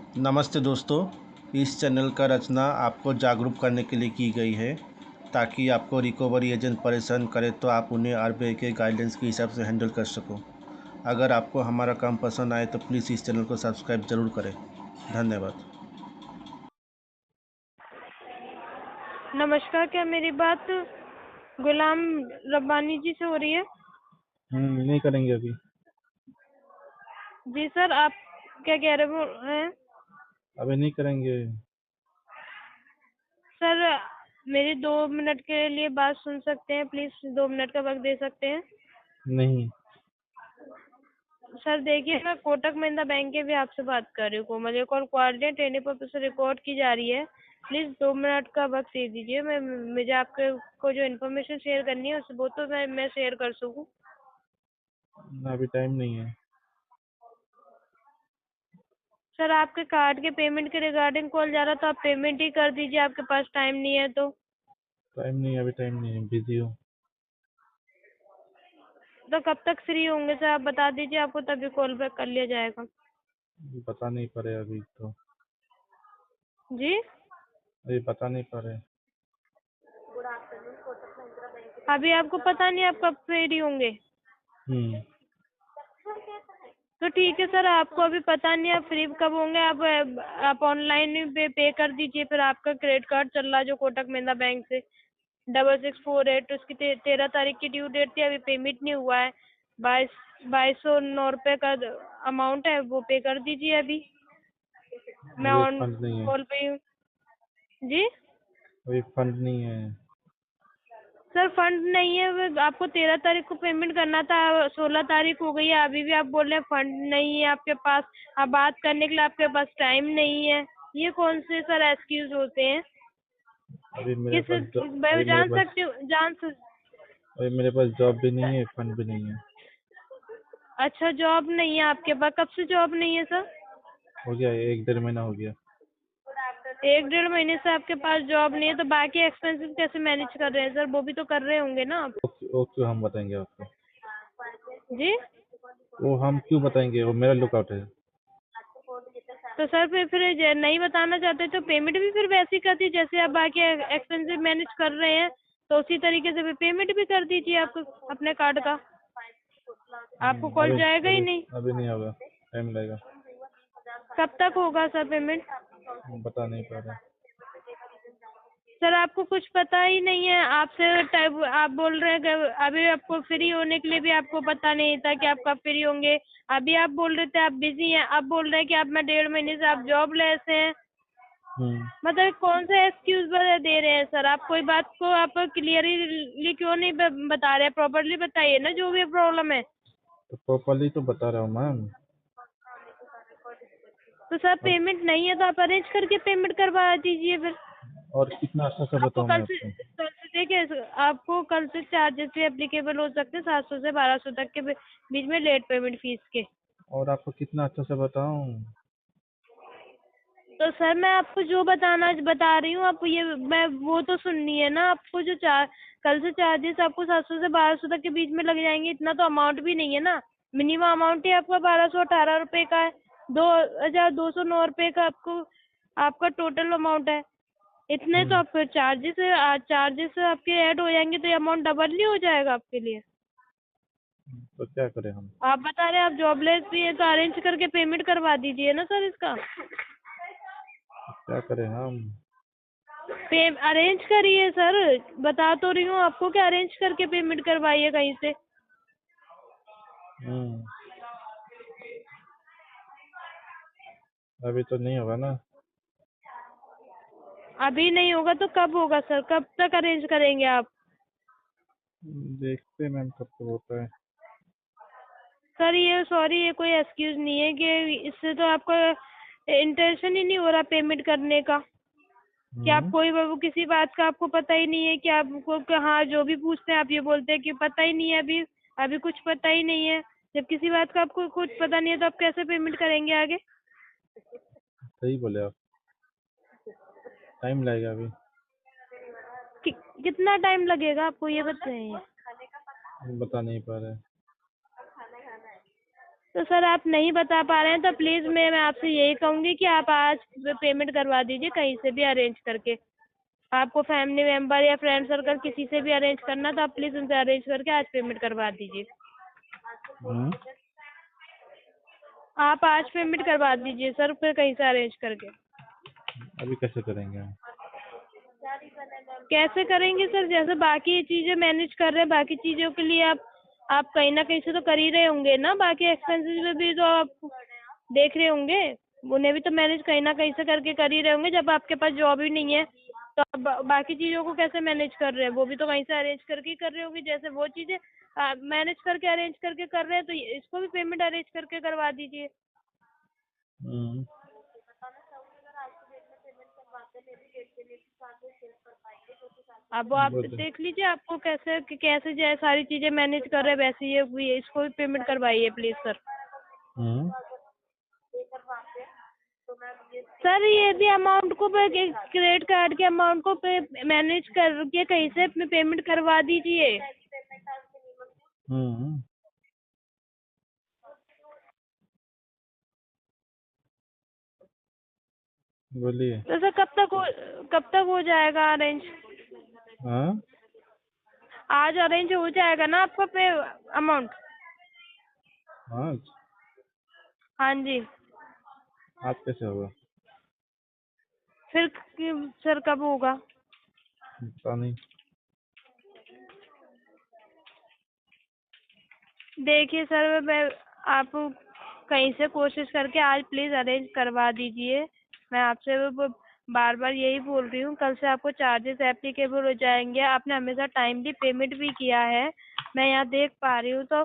नमस्ते दोस्तों। इस चैनल का रचना आपको जागरूक करने के लिए की गई है ताकि आपको रिकवरी एजेंट परेशान करें तो आप उन्हें आरबीआई के गाइडेंस के हिसाब से हैंडल कर सको। अगर आपको हमारा काम पसंद आए तो प्लीज़ इस चैनल को सब्सक्राइब ज़रूर करें। धन्यवाद। नमस्कार, क्या मेरी बात गुलाम रब्बानी जी से हो रही है? नहीं करेंगे अभी। जी सर, आप क्या कह रहे हैं? अभी नहीं करेंगे। सर, मेरी 2 मिनट के लिए बात सुन सकते हैं? प्लीज 2 मिनट का वक्त दे सकते हैं? नहीं। सर देखिए, मैं कोटक महिंद्रा बैंक के भी आपसे बात कर रही हूँ। मुझे कॉल कोऑर्डिनेट ट्रेनिंग पर से रिकॉर्ड की जा रही है। प्लीज 2 मिनट का वक्त दे दीजिए। मुझे आपके को जो इन्फॉर्मेशन शेयर करनी है वो तो मैं शेयर कर सकूँ। अभी टाइम नहीं है। सर, आपके कार्ड के पेमेंट के रिगार्डिंग कॉल जा रहा तो आप पेमेंट ही कर दीजिए, आपके पास टाइम नहीं है तो। टाइम नहीं है, अभी टाइम नहीं है, बिजी हूँ। तो कब तक फ्री होंगे सर, आप बता दीजिए, आपको तभी कॉल बैक कर लिया जाएगा। बता नहीं पा रहे अभी तो। जी, अभी बता नहीं पा रहे। अभी आपको पता नहीं आप कब फ्री होंगे? हम्म। तो ठीक है सर, आपको अभी पता नहीं आप फ्री कब होंगे। आप ऑनलाइन पे कर दीजिए। फिर आपका क्रेडिट कार्ड चल रहा है जो कोटक महिंद्रा बैंक से 6648, उसकी 13 तारीख की ड्यू डेट थी, अभी पेमेंट नहीं हुआ है। 2209 रुपये का अमाउंट है, वो पे कर दीजिए अभी। मैं अभी ऑन फंड नहीं है। कॉल पे ही हूँ। जी अभी फंड नहीं है। सर, फंड नहीं है। वो आपको 13 तारीख को पेमेंट करना था, 16 तारीख हो गई है, अभी भी आप बोल रहे हैं फंड नहीं है आपके पास। अब बात करने के लिए आपके पास टाइम नहीं है। ये कौन से सर एक्सक्यूज होते हैं? अभी मेरे किस पास मैं अभी मेरे जान पास सकती हूँ अभी मेरे पास जॉब भी नहीं है, फंड भी नहीं है। अच्छा, जॉब नहीं है आपके पास? कब से जॉब नहीं है सर? हो गया, 1-1.5 महीना हो गया। 1-1.5 महीने से आपके पास जॉब नहीं है, तो बाकी एक्सपेंसेस कैसे मैनेज कर रहे हैं सर? वो भी तो कर रहे होंगे ना आप। वो क्यों हम बताएंगे आपको? जी, वो हम क्यों बताएंगे? वो मेरा लुकआउट है। तो सर फिर नहीं बताना चाहते तो पेमेंट भी फिर वैसे ही कर दीजिए जैसे आप बाकी एक्सपेंसिव मैनेज कर रहे हैं। तो उसी तरीके से पेमेंट भी कर दीजिए आप अपने कार्ड का। आपको कॉल अभी जाएगा ही अभी नहीं। अभी नहीं होगा, टाइम लगेगा। कब तक होगा सर पेमेंट? बता नहीं पा रहे। सर, आपको कुछ पता ही नहीं है। आपसे टाइप आप बोल रहे हैं कि अभी आपको फ्री होने के लिए भी आपको पता नहीं था कि आप कब फ्री होंगे। अभी आप बोल रहे थे आप बिजी हैं, अब बोल रहे हैं कि आप मैं 1.5 महीने से आप जॉब लेस हैं। हम्म। मतलब कौन सा एक्सक्यूज दे रहे हैं सर? आप कोई बात को आप क्लियरली क्यों नहीं बता रहे? प्रॉपरली बताइए ना जो भी प्रॉब्लम है। तो प्रॉपरली तो बता रहा हूँ मैम। तो सर, अब पेमेंट नहीं है तो आप अरेंज करके पेमेंट करवा दीजिए फिर। और कितना अच्छा से आपको बताऊँ मैं आपको? कल से देखिए, आपको कल से चार्जेस भी एप्लीकेबल हो सकते हैं 700 से 1200 तक के बीच में लेट पेमेंट फीस के। और आपको कितना अच्छा से बताऊँ? तो सर, मैं आपको जो बता रही हूँ, आप ये मैं वो तो सुननी है ना आपको। जो कल से चार्जेस आपको 700 से 1200 तक के बीच में लग जाएंगे। इतना तो अमाउंट भी नहीं है ना। मिनिमम अमाउंट ही आपका 1218 रुपये का है। 2209 रुपये का आपका टोटल अमाउंट है। इतने तो हम्म। आप चार्जेस आपके ऐड हो जाएंगे तो ये अमाउंट डबल नहीं हो जाएगा आपके लिए? तो क्या करें हम? आप बता रहे हैं आप जॉबलेस भी है, तो अरेंज करके पेमेंट करवा दीजिए ना सर इसका। क्या करें हम? अरेंज करिए सर। बता तो रही हूँ आपको कि अरेंज करके पेमेंट करवाइए कहीं से। हम्म। अभी तो नहीं होगा ना। अभी नहीं होगा तो कब होगा सर? कब तक अरेंज करेंगे आप? देखते हैं मैम कब तक होता है। सर, ये सॉरी, ये कोई एक्सक्यूज नहीं है कि इससे तो आपका इंटेंशन ही नहीं हो रहा पेमेंट करने का। कि आप हम्म। कोई वो किसी बात का आपको पता ही नहीं है कि आपको हाँ, जो भी पूछते हैं आप ये बोलते हैं कि पता ही नहीं है अभी। अभी कुछ पता ही नहीं है। जब किसी बात का आपको कुछ पता नहीं है तो आप कैसे पेमेंट करेंगे आगे? सही बोले आप। टाइम लगेगा अभी। कितना टाइम लगेगा आपको ये बताइए। बता नहीं पा रहे। तो सर आप नहीं बता पा रहे हैं तो प्लीज़ मैं आपसे यही कहूँगी कि आप आज पेमेंट करवा दीजिए कहीं से भी अरेंज करके। आपको फैमिली मेंबर या फ्रेंड सर्कल किसी से भी अरेंज करना तो आप प्लीज़ उनसे अरेंज करके आज पेमेंट करवा दीजिए। हम्म, आप आज पेमेंट करवा दीजिए सर फिर कहीं से अरेंज करके। अभी कैसे करेंगे हम? कैसे करेंगे सर? जैसे बाकी चीज़ें मैनेज कर रहे हैं, बाकी चीज़ों के लिए आप कहीं ना कहीं से तो कर ही रहे होंगे ना। बाकी एक्सपेंसेस में भी तो आप देख रहे होंगे, उन्हें भी तो मैनेज कहीं ना कहीं से करके कर ही रहे होंगे। जब आपके पास जॉब ही नहीं है तो आप बाकी चीज़ों को कैसे मैनेज कर रहे हैं? वो भी तो कहीं से अरेंज करके ही कर रहे होंगे। जैसे वो चीज़ें मैनेज करके अरेंज करके कर रहे हैं तो इसको भी पेमेंट अरेंज करके करवा दीजिए। हम्म, अब वो आप वो तो देख लीजिए आपको कैसे जो है सारी चीज़ें मैनेज कर रहे हैं वैसे ये भी इसको भी पेमेंट करवाइए प्लीज़ सर। हम्म, सर ये भी अमाउंट को क्रेडिट कार्ड के अमाउंट को मैनेज करके कहीं से पेमेंट करवा दीजिए। हम्म, बोलिए। तो सर कब तक हो जाएगा अरेंज? हाँ, आज अरेंज हो जाएगा ना आपका पे अमाउंट? हाँ, हाँ जी। आज कैसे होगा? फिर सर कब होगा? पता नहीं। देखिए सर मैं आप कहीं से कोशिश करके आज प्लीज़ अरेंज करवा दीजिए। मैं आपसे बार बार यही बोल रही हूँ, कल से आपको चार्जेस एप्लीकेबल हो जाएंगे। आपने हमेशा टाइमली पेमेंट भी किया है, मैं यहाँ देख पा रही हूँ। तो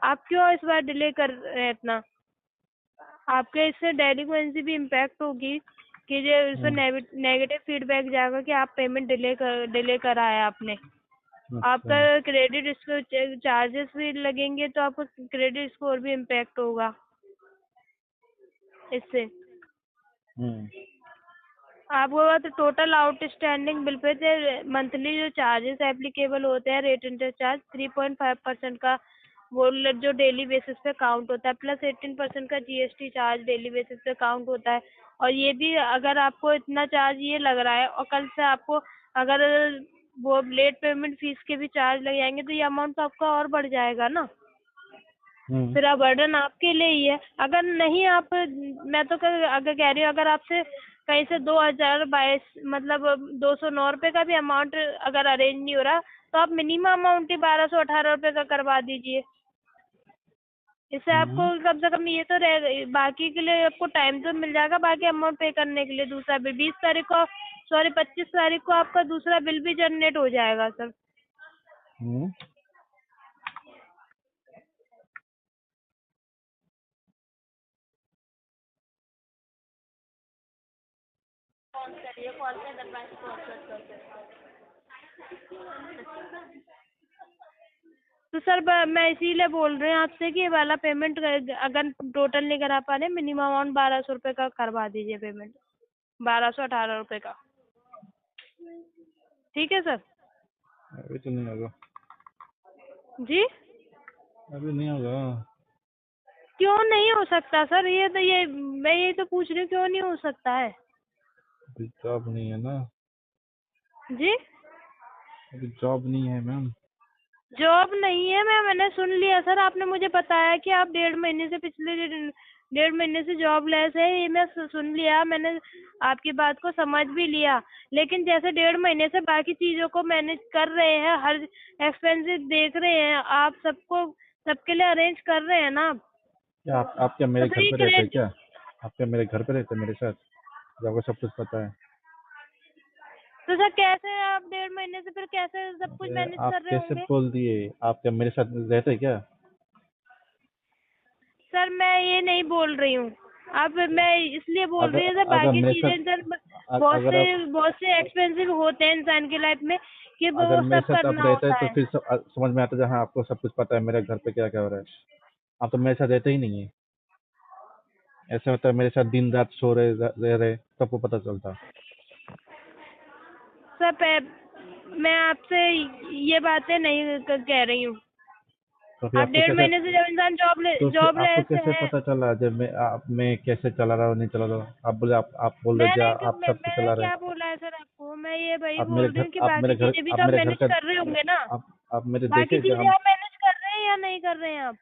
आप क्यों इस बार डिले कर रहे हैं इतना? आपके इससे डेलिक्वेंसी भी इम्पैक्ट होगी कि जो इसमें नेगेटिव फीडबैक जाएगा कि आप पेमेंट डिले करा है आपने। अच्छा। आपका क्रेडिट चार्जेस भी लगेंगे तो आपका क्रेडिट स्कोर भी इम्पैक्ट होगा इससे। हम्म, आपको तो टोटल आउटस्टैंडिंग बिल पे से मंथली जो चार्जेस एप्लीकेबल होते हैं रेट इंटरेस्ट चार्ज 3.5% का, वो जो डेली बेसिस पे काउंट होता है, प्लस 18% का जीएसटी चार्ज डेली बेसिस पे काउंट होता है। और ये भी अगर आपको इतना चार्ज ये लग रहा है और कल से आपको अगर वो लेट पेमेंट फीस के भी चार्ज लग जाएंगे तो ये अमाउंट तो आपका और बढ़ जाएगा ना। फिर अब बर्डन आपके लिए ही है। अगर नहीं आप मैं तो अगर कह रही हूँ अगर आपसे कहीं से 2022 मतलब 209 रुपये का भी अमाउंट अगर अरेंज नहीं हो रहा तो आप मिनिमम अमाउंट ही 1218 रुपये का करवा दीजिए। इससे आपको कम से कम ये तो रह बाकी के लिए आपको टाइम तो मिल जाएगा बाकी अमाउंट पे करने के लिए। दूसरा बिल 20 तारीख को, सॉरी 25 तारीख को आपका दूसरा बिल भी जनरेट हो जाएगा सर। हम्म, तो सर मैं इसीलिए बोल रही हूँ आपसे कि ये वाला पेमेंट अगर टोटल नहीं करा पा रहे मिनिमम अमाउंट 1200 रुपये का करवा दीजिए पेमेंट, 1218 रुपये का। ठीक है सर? अभी तो नहीं होगा। जी अभी नहीं होगा। क्यों नहीं हो सकता सर? ये मैं यही तो पूछ रही हूँ क्यों नहीं हो सकता है? अभी जॉब नहीं है ना। जी अभी जॉब नहीं है मैम। जॉब नहीं है मैंने सुन लिया सर। आपने मुझे बताया कि आप 1.5 महीने से पिछले 1.5 महीने से जॉबलेस है, ये मैं सुन लिया। मैंने आपकी बात को समझ भी लिया, लेकिन जैसे 1.5 महीने से बाकी चीज़ों को मैनेज कर रहे हैं, हर एक्सपेंसेस देख रहे हैं, आप सबके लिए अरेंज कर रहे हैं ना आप। क्या आप क्या तो मेरे फिर घर ये पे रहते हैं क्रेडिट क्या? आप क्या मेरे घर पे रहते हैं मेरे साथ? जब आपको सब कुछ पता है। तो सर कैसे आप 1.5 महीने से फिर कैसे सब कुछ अरे मैनेज आप कर रहे कैसे होंगे? बोल दिए? आप क्या मेरे साथ रहते हैं क्या? सर मैं ये नहीं बोल रही हूँ। अब मैं इसलिए बोल रही अगर हूँ सर अगर बाकी मेरे चीजें साथ सर बहुत अगर से आप बहुत से एक्सपेंसिव होते हैं इंसान की लाइफ में कि अगर वो मेरे सब साथ आप करना रहते हैं होता तो है। फिर समझ में आता है जहाँ आपको सब कुछ पता है मेरे घर पे क्या क्या हो रहा है। आप तो मेरे साथ रहते ही नहीं है। ऐसा होता है मेरे साथ दिन रात सो रहे रह रहे सबको पता चलता। सर मैं आपसे ये बातें नहीं कह रही हूँ। तो फिर अब आपको 1.5 कैसे महीने से जब इंसान तो फिर जॉब आपको से कैसे है। पता चला जब मैं कैसे चला रहा हूँ नहीं चला रहा हूँ? आप बोले आप बोल रहे जा आप सब कुछ मैंने चला रहे। क्या बोला है सर आपको? मैं ये वही आप मेरे बोल रही घर हूँ कि आप मेरे बाकी घर चीजें भी आप तो आप मेरे घर मैनेज का कर रहे होंगे ना। आप मेरे बाकी देखे चीजें हम आप मैनेज कर रहे हैं या नहीं कर रहे हैं आप?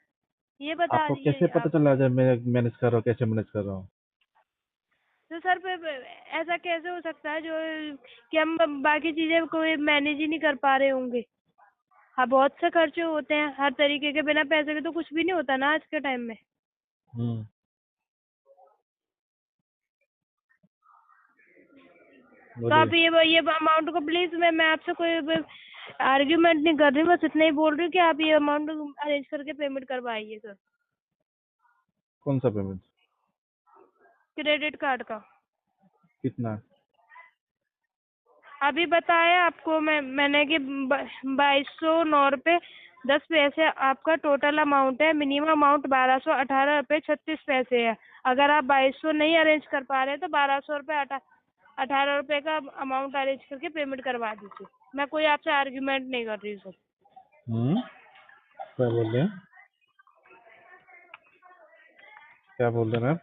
ये बता आपको कैसे दीजिए पता आप। चला जब मैं मैनेज कर रहा हूँ कैसे मैनेज कर रहा हूँ? तो सर ऐसा कैसे हो सकता है जो कि हम बाकी चीजें कोई मैनेज ही नहीं कर पा रहे होंगे? हाँ, बहुत से खर्चे होते हैं हर तरीके के, बिना पैसे के तो कुछ भी नहीं होता ना आज के टाइम में। हम्म तो आप बोलिए। ये अमाउंट को प्लीज, मैं आपसे कोई आर्ग्यूमेंट नहीं कर रही हूँ, बस इतना ही बोल रही हूँ कि आप ये अमाउंट अरेंज करके पेमेंट करवाइए सर, कौन सा पेमेंट? क्रेडिट कार्ड का। कितना? अभी बताया आपको मैंने कि 2209 रुपये 10 पैसे आपका टोटल अमाउंट है। मिनिमम अमाउंट 1218 रुपये 36 पैसे है। अगर आप 2200 नहीं अरेंज कर पा रहे हैं तो 1200 रुपये 18 रुपये का अमाउंट अरेंज करके पेमेंट करवा दीजिए। मैं कोई आपसे आर्ग्यूमेंट नहीं कर रही हूँ सर। क्या बोल रहे हैं? क्या बोल रहे हैं मैम?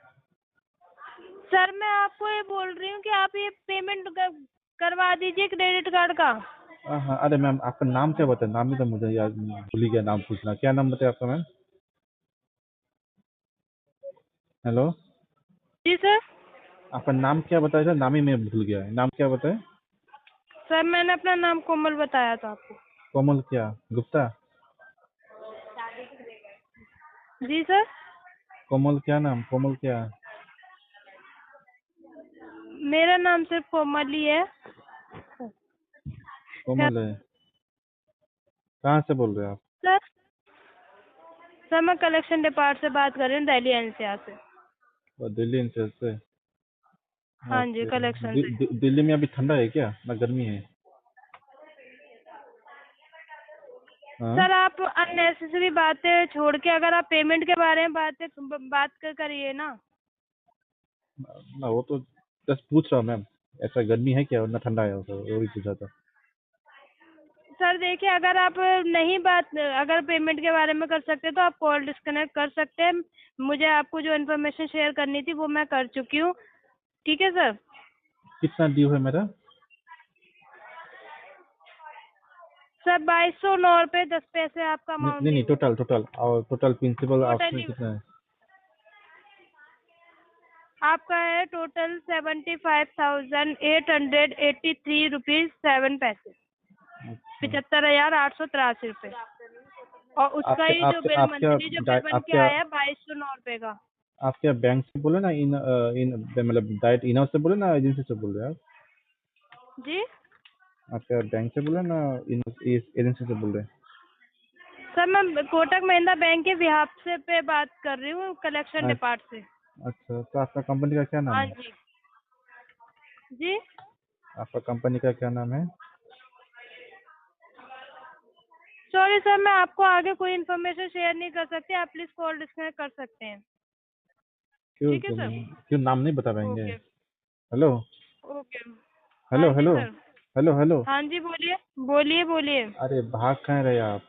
सर मैं आपको ये बोल रही हूँ कि आप ये पेमेंट करवा दीजिए क्रेडिट कार्ड का। हाँ अरे मैम आपका नाम क्या बताया? नाम ही तो मुझे याद भूल ही गया नाम पूछना। क्या नाम बताया आपका मैम? हेलो। जी सर। आपका नाम क्या बताया था? नाम ही मैं भूल गया। नाम क्या बताया? सर मैंने अपना नाम कोमल बताया था आपको। कोमल क्या गुप्ता? जी सर। कोमल क्या नाम? कोमल क्या? मेरा नाम सिर्फ कोमल ही है। कोमल है? कहाँ से बोल रहे हैं आप? सर मैं कलेक्शन डिपार्ट से बात कर रही हूँ, दिल्ली एनसीआर से। दिल्ली एनसीआर से। हाँ जी, ओके। कलेक्शन से। दिल्ली में अभी ठंडा है क्या ना गर्मी है? हाँ। सर आप अननेसेसरी बातें छोड़ के अगर आप पेमेंट के बारे में बात करिए ना। ना वो तो जस्ट पूछ रहा हूँ मैम। ऐसा गर्मी है क्या ना ठंडा है? वो भी पूछा था। सर देखिए, अगर पेमेंट के बारे में कर सकते तो आप कॉल डिस्कनेक्ट कर सकते हैं। मुझे आपको जो इन्फॉर्मेशन शेयर करनी थी वो मैं कर चुकी हूँ। ठीक है सर। कितना ड्यू है मेरा? सर 2209 रुपये 10 पैसे आपका नहीं अमाउंट नहीं नहीं, ड्यू है। टोटल टोटल और टोटल प्रिंसिपल उसमें टोटली कितना है? आपका है टोटल 75,883 रुपीज 7 पैसे। अच्छा। 75,883 रुपये। और उसका आपके ही जो आपके बिल आपके मंथली जो बिल बन के आपके आया 2209 रुपये का। आपके बैंक से बोले ना इन मतलब डायरेक्ट इनर से बोले ना एजेंसी से बोल रहे हैं जी आप? आपके बैंक से बोले ना इन एजेंसी से बोल रहे हैं? सर, मैं कोटक महिंद्रा बैंक के बिहाफ से पे बात कर रही हूँ, कलेक्शन डिपार्ट से। अच्छा तो आपका कंपनी का क्या नाम हाँ है? जी। जी आपका कंपनी का क्या नाम है? सॉरी सर, मैं आपको आगे कोई इन्फॉर्मेशन शेयर नहीं कर सकती। आप प्लीज कॉल डिस्कनेक्ट कर सकते हैं। क्यों ठीक है सर। क्यों नाम नहीं बता पाएंगे? ओके। हेलो। ओके। हाँ हेलो जी हेलो। सर। Hello hello. हाँ जी, बोलिए बोलिए बोलिए। अरे भाग कहाँ रहे आप?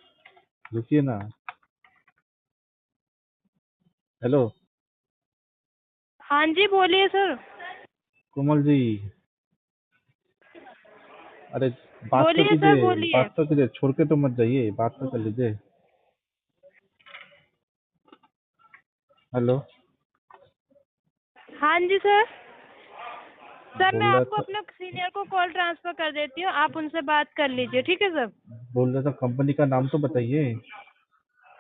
रुकिए ना। हेलो। हाँ जी, बोलिए सर। कोमल जी। अरे बात तो बोलिए सर, कीजिए। बोलिए। बात तो कीजिए, छोड़ के तो मत जाइए, बात तो कर लीजिए। हेलो। हाँ जी सर। सर मैं बोल रहा आपको था अपने सीनियर को कॉल ट्रांसफर कर देती हूँ, आप उनसे बात कर लीजिए। ठीक है सर। कंपनी का नाम तो बताइए।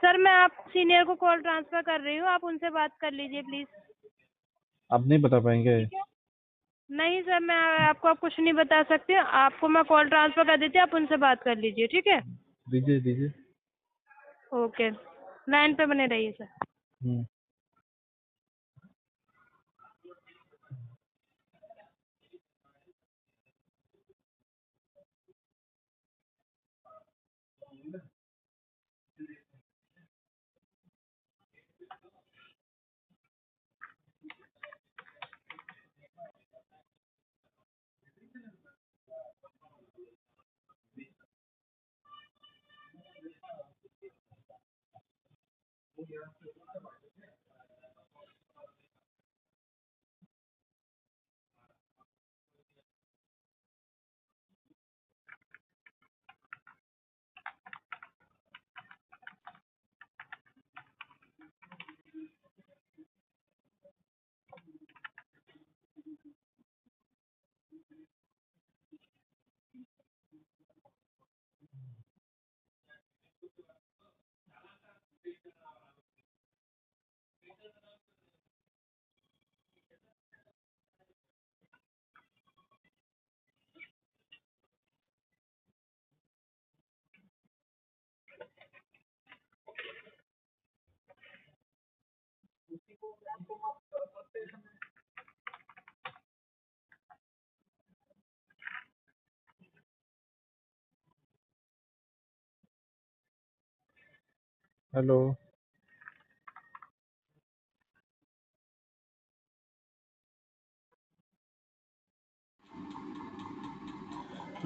सर मैं आप सीनियर को कॉल ट्रांसफर कर रही हूँ, आप उनसे बात कर लीजिए प्लीज। आप नहीं बता पाएंगे? ठीक है। नहीं सर, मैं आपको अब कुछ नहीं बता सकती। आपको मैं कॉल ट्रांसफर कर देती हूँ, आप उनसे बात कर लीजिए। ठीक है। दीजिए दीजिए। ओके, लाइन पे बने रहिए सर। हम्म। हेलो।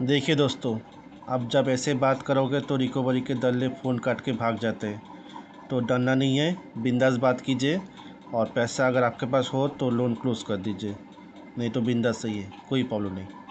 देखिए दोस्तों, अब जब ऐसे बात करोगे तो रिकवरी के दल्ले फ़ोन काट के भाग जाते हैं। तो डरना नहीं है, बिंदास बात कीजिए और पैसा अगर आपके पास हो तो लोन क्लोज़ कर दीजिए, नहीं तो बिंदास सही है, कोई प्रॉब्लम नहीं।